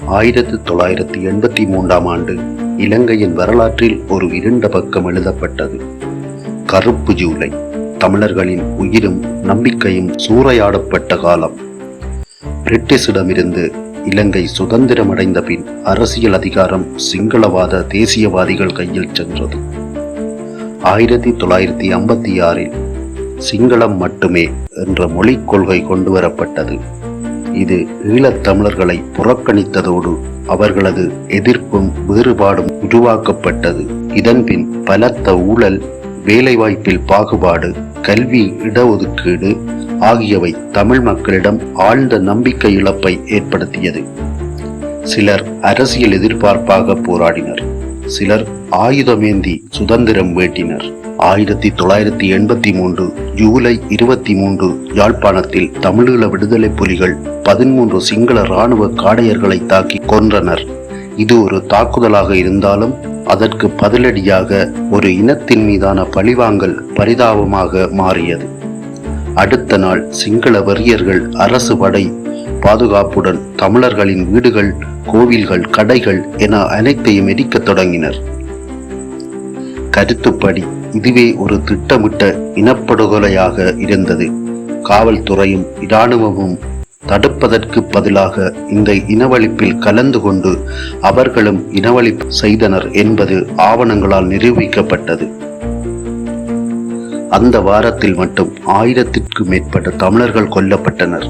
1983 ஆண்டு இலங்கையின் வரலாற்றில் ஒரு இருண்ட பக்கம் எழுதப்பட்டது. கருப்பு ஜூலை. தமிழர்களின் உயிரும் நம்பிக்கையும் சூறையாடப்பட்ட காலம். பிரிட்டிஷிடமிருந்து இலங்கை சுதந்திரமடைந்த பின் அரசியல் அதிகாரம் சிங்களவாத தேசியவாதிகள் கையில் சென்றது. 1956 சிங்களம் மட்டுமே என்ற மொழிக் கொள்கை கொண்டுவரப்பட்டது. இது ஈழத்தமிழர்களை புறக்கணித்ததோடு அவர்களது எதிர்ப்பும் வேறுபாடும் உருவாக்கப்பட்டது. இதன்பின் பலத்த ஊழல், வேலைவாய்ப்பில் பாகுபாடு, கல்வி இடஒதுக்கீடு ஆகியவை தமிழ் மக்களிடம் ஆழ்ந்த நம்பிக்கை இழப்பை ஏற்படுத்தியது. சிலர் அரசியல் எதிர்பார்ப்பாக போராடினர், சிலர் ஆயுதமேந்தி சுதந்திரம் வேட்டினர். 1983 ஜூலை 23 யாழ்ப்பாணத்தில் தமிழீழ விடுதலை புலிகள் 13 சிங்கள இராணுவ காடையர்களை தாக்கி கொன்றனர். இது ஒரு தாக்குதலாக இருந்தாலும் அதற்கு பதிலடியாக ஒரு இனத்தின் மீதான பழிவாங்கல் பரிதாபமாக மாறியது. அடுத்த நாள் சிங்கள வெறியர்கள் அரசு படை பாதுகாப்புடன் தமிழர்களின் வீடுகள், கோவில்கள், கடைகள் என அனைத்தையும் எரிக்கத் தொடங்கினர். கருத்துப்படி இதுவே ஒரு திட்டமிட்ட இனப்படுகொலையாக இருந்தது. காவல்துறையும் இராணுவமும் தடுப்பதற்கு பதிலாக இந்த இனவழிப்பில் கலந்து கொண்டு அவர்களும் இனவழிப்பு செய்தனர் என்பது ஆவணங்களால் நிரூபிக்கப்பட்டது. அந்த வாரத்தில் மட்டும் 1000க்கும் மேற்பட்ட தமிழர்கள் கொல்லப்பட்டனர்.